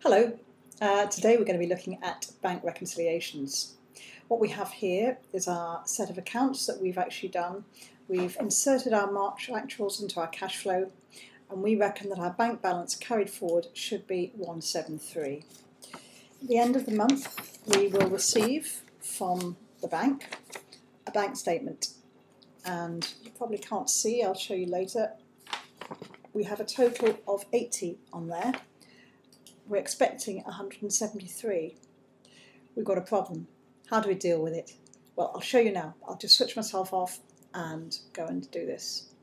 Hello, today we're going to be looking at bank reconciliations. What we have here is our set of accounts that we've actually done. We've inserted our March actuals into our cash flow, and we reckon that our bank balance carried forward should be 173. At the end of the month, we will receive from the bank a bank statement, and you probably can't see, I'll show you later. We have a total of 80 on there. We're expecting 173. We've got a problem. How do we deal with it? Well, I'll show you now. I'll just switch myself off and go and do this.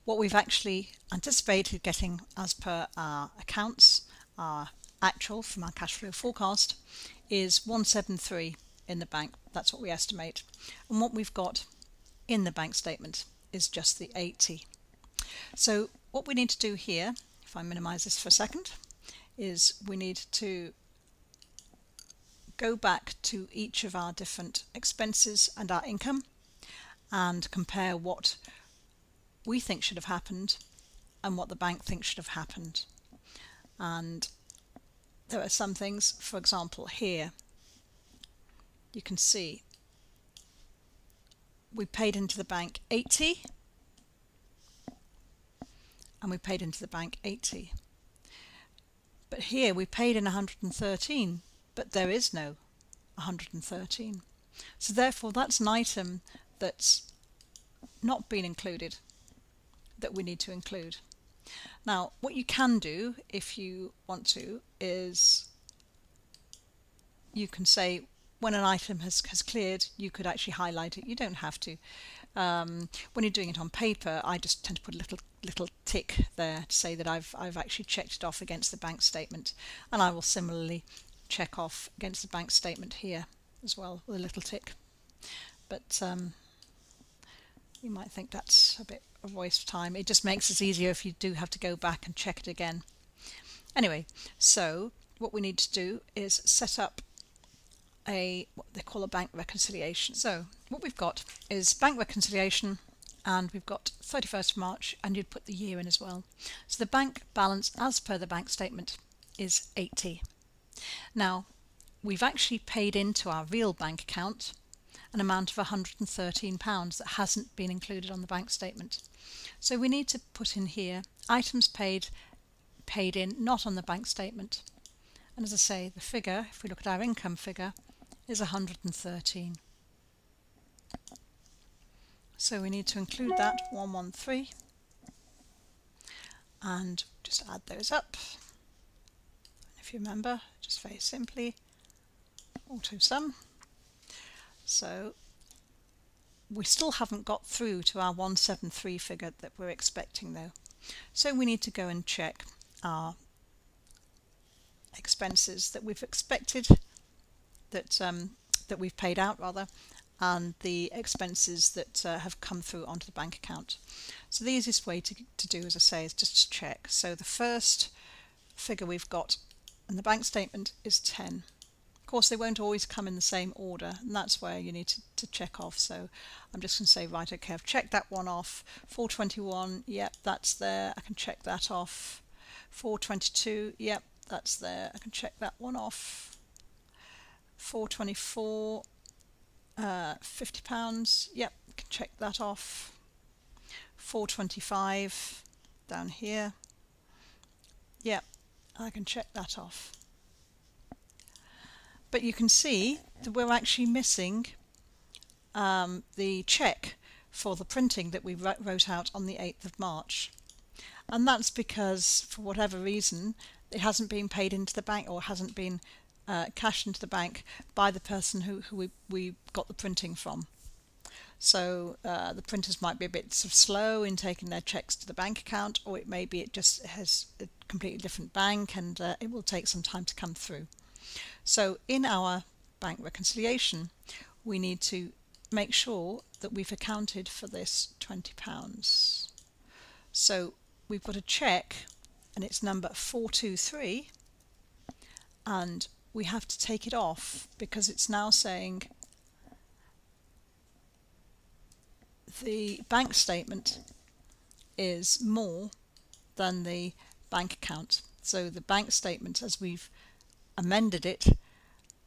What we've actually anticipated getting as per our accounts, our actual from our cash flow forecast, is 173 in the bank. That's what we estimate. And what we've got in the bank statement is just the 80. So what we need to do here, if I minimize this for a second, is we need to go back to each of our different expenses and our income and compare what we think should have happened and what the bank thinks should have happened. And there are some things, for example, here you can see we paid into the bank 80 and we paid into the bank 80. But here we paid in 113, but there is no 113. So therefore that's an item that's not been included that we need to include. Now what you can do if you want to is you can say when an item has cleared, you could actually highlight it. You don't have to. When you're doing it on paper, I just tend to put a little tick there to say that I've actually checked it off against the bank statement, and I will similarly check off against the bank statement here as well with a little tick. But you might think that's a bit of a waste of time. It just makes it easier if you do have to go back and check it again. Anyway, so what we need to do is set up what they call a bank reconciliation. So what we've got is bank reconciliation, and we've got 31st of March, and you'd put the year in as well. So the bank balance as per the bank statement is 80. Now we've actually paid into our real bank account an amount of £113 that hasn't been included on the bank statement. So we need to put in here items paid in, not on the bank statement. And as I say, the figure, if we look at our income figure, is 113. So we need to include that 113 and just add those up. And if you remember, just very simply auto sum. So we still haven't got through to our 173 figure that we're expecting though. So we need to go and check our expenses that we've expected, that we've paid out rather, and the expenses that have come through onto the bank account. So the easiest way to do, as I say, is just to check. So the first figure we've got in the bank statement is 10. Of course they won't always come in the same order, and that's where you need to check off. So I'm just going to say, right, okay, I've checked that one off. 421, yep, that's there, I can check that off. 422, yep, that's there, I can check that one off. 424, £50, yep, can check that off. 425 down here, yep, I can check that off. But you can see that we're actually missing the check for the printing that we wrote out on the 8th of March. And that's because, for whatever reason, it hasn't been paid into the bank, or hasn't been cashed into the bank by the person who we got the printing from. So the printers might be a bit sort of slow in taking their checks to the bank account, or it may be it just has a completely different bank and it will take some time to come through. So in our bank reconciliation, we need to make sure that we've accounted for this £20. So we've got a check, and it's number 423, and we have to take it off because it's now saying the bank statement is more than the bank account. So the bank statement, as we've amended it,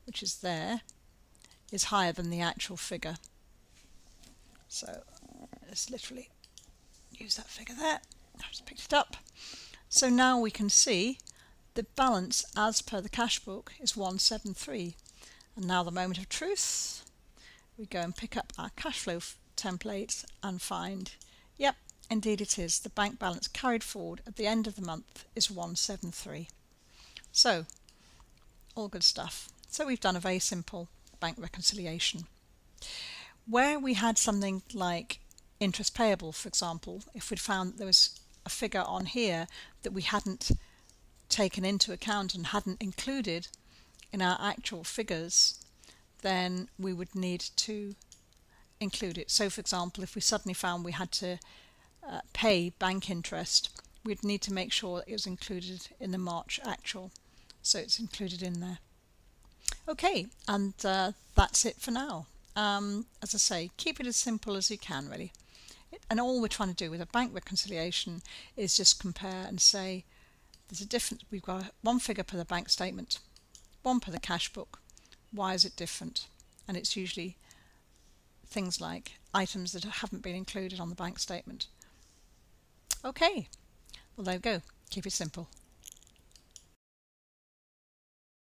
which is there, is higher than the actual figure. So let's literally use that figure there. I've just picked it up. So now we can see the balance as per the cash book is 173. And now the moment of truth, we go and pick up our cash flow template and find, yep, indeed it is. The bank balance carried forward at the end of the month is 173. So, all good stuff. So we've done a very simple bank reconciliation. Where we had something like interest payable, for example, if we'd found that there was a figure on here that we hadn't taken into account and hadn't included in our actual figures, then we would need to include it. So for example, if we suddenly found we had to pay bank interest, we'd need to make sure that it was included in the March actual, so it's included in there. Okay, and that's it for now. As I say, keep it as simple as you can, really. And all we're trying to do with a bank reconciliation is just compare and say there's a difference. We've got one figure per the bank statement, one per the cash book. Why is it different? And it's usually things like items that haven't been included on the bank statement. Okay, well there we go. Keep it simple.